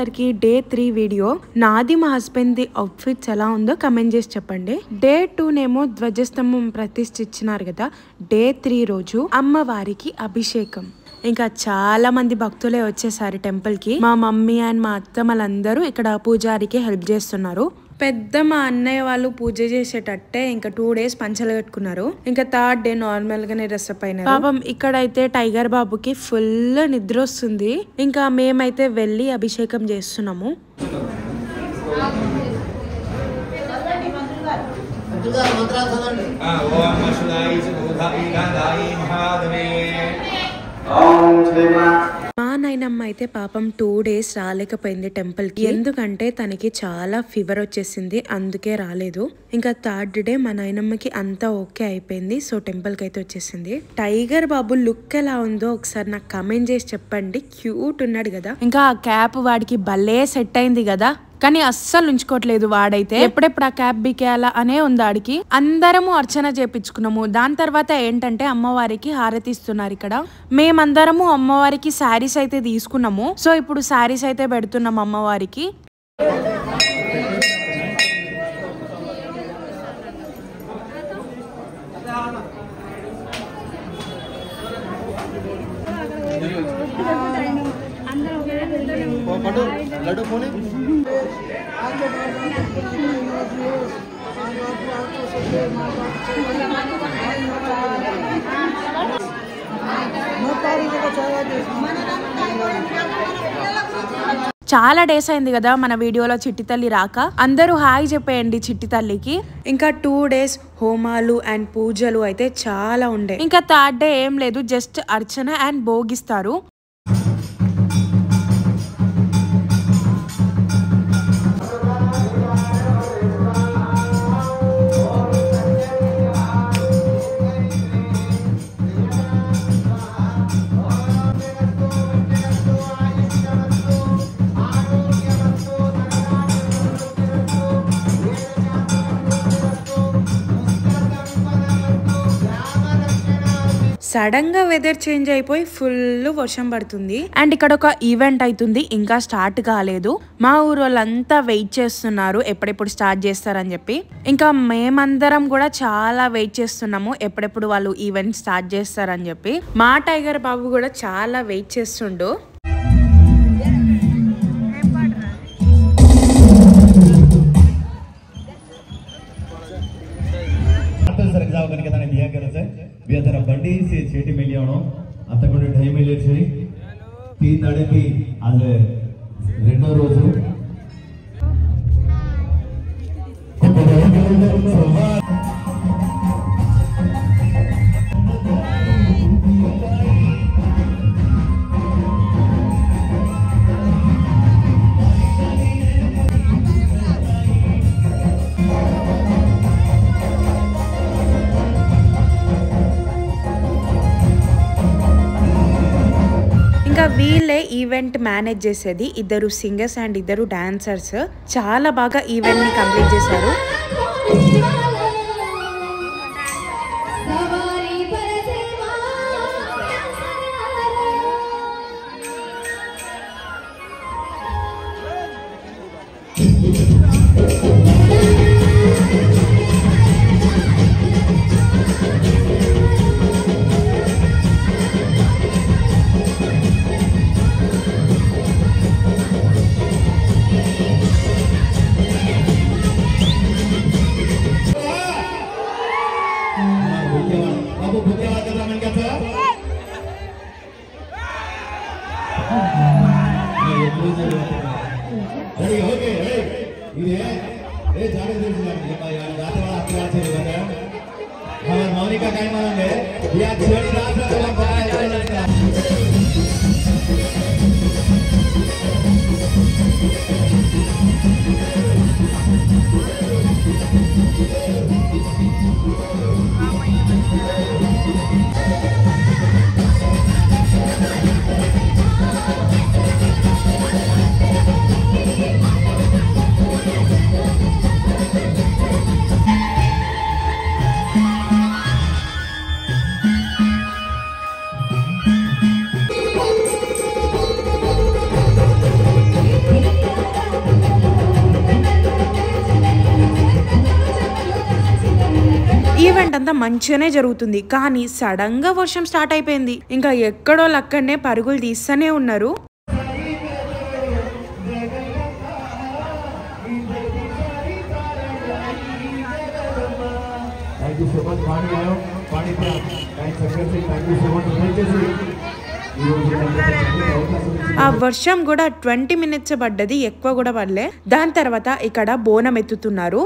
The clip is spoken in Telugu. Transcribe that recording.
అందరికి డే 3 వీడియో. నాది మా హస్బెండ్ ది అవుట్ఫిట్స్ ఎలా ఉందో కమెంట్ చేసి చెప్పండి. డే 2 నేమో ధ్వజస్తంభం ప్రతిష్ఠించినారు కదా. డే 3 రోజు అమ్మవారికి అభిషేకం. ఇంకా చాలా మంది భక్తులే వచ్చేసారు టెంపుల్ కి. మా మమ్మీ అండ్ మా అత్తమ్మలందరూ ఇక్కడ పూజారికి హెల్ప్ చేస్తున్నారు. పెద్ద మా అన్నయ్య వాళ్ళు పూజ చేసేటట్టే ఇంకా 2 days పంచలు కట్టుకున్నారు. ఇంకా 3rd డే నార్మల్ గానే డ్రెస్ అప్ అయినారు. పాపం ఇక్కడైతే టైగర్ బాబుకి ఫుల్ నిద్ర వస్తుంది. ఇంకా మేమైతే వెళ్ళి అభిషేకం చేస్తున్నాము. మా నాయనమ్మ అయితే పాపం 2 days రాలేకపోయింది టెంపుల్ కి. ఎందుకంటే తనకి చాలా ఫీవర్ వచ్చేసింది, అందుకే రాలేదు. ఇంకా 3rd డే మా నాయనమ్మకి అంతా ఓకే అయిపోయింది. సో టెంపుల్ కి అయితే వచ్చేసింది. టైగర్ బాబు లుక్ ఎలా ఉందో ఒకసారి నాకు కమెంట్ చేసి చెప్పండి. క్యూట్ ఉన్నాడు కదా. ఇంకా ఆ క్యాప్ వాడికి భలే సెట్ అయింది కదా. కానీ అస్సలు ఉంచుకోవట్లేదు వాడైతే. ఎప్పుడెప్పుడు ఆ క్యాప్ బికేయాలా అనే ఉంది ఆడికి. అందరము అర్చన చేపించుకున్నాము. దాని తర్వాత ఏంటంటే అమ్మవారికి హారతి ఇస్తున్నారు ఇక్కడ. మేమందరము అమ్మవారికి శారీస్ అయితే తీసుకున్నాము. సో ఇప్పుడు శారీస్ అయితే పెడుతున్నాము అమ్మవారికి. చాలా డేస్ అయింది కదా మన వీడియోలో చిట్టి తల్లి రాక. అందరూ హాయ్ చెప్పేయండి చిట్టి తల్లికి. ఇంకా 2 days హోమాలు అండ్ పూజలు అయితే చాలా ఉండే. ఇంకా 3rd డే ఏం లేదు, జస్ట్ అర్చన అండ్ భోగిస్తారు. సడన్ గా వెదర్ చేంజ్ అయిపోయి ఫుల్ వర్షం పడుతుంది. అండ్ ఇక్కడ ఒక ఈవెంట్ అవుతుంది, ఇంకా స్టార్ట్ కాలేదు. మా ఊరు వాళ్ళంతా వెయిట్ చేస్తున్నారు ఎప్పుడెప్పుడు స్టార్ట్ చేస్తారని చెప్పి. ఇంకా మేమందరం కూడా చాలా వెయిట్ చేస్తున్నాము ఎప్పుడెప్పుడు వాళ్ళు ఈవెంట్ స్టార్ట్ చేస్తారని చెప్పి. మా టైగర్ బాబు కూడా చాలా వెయిట్ చేస్తుండు. बिया बंडी से चेटी में लिया अंत ढाई में ती तड़की आज रेडो रोज వీళ్ళే ఈవెంట్ మేనేజ్ చేసేది. 2 సింగర్స్ అండ్ 2 డాన్సర్స్ చాలా బాగా ఈవెంట్ ని కంప్లీట్ చేశారు. मौनिका काय म्हणाले या అంతా మంచిగానే జరుగుతుంది. కానీ సడన్ గా వర్షం స్టార్ట్ అయిపోయింది. ఇంకా ఎక్కడో లక్కడనే పరుగులు తీస్తూనే ఉన్నారు. ఆ వర్షం కూడా 20 minutes పడ్డది, ఎక్కువ కూడా పడలే. దాని తర్వాత ఇక్కడ బోనం ఎత్తుతున్నారు.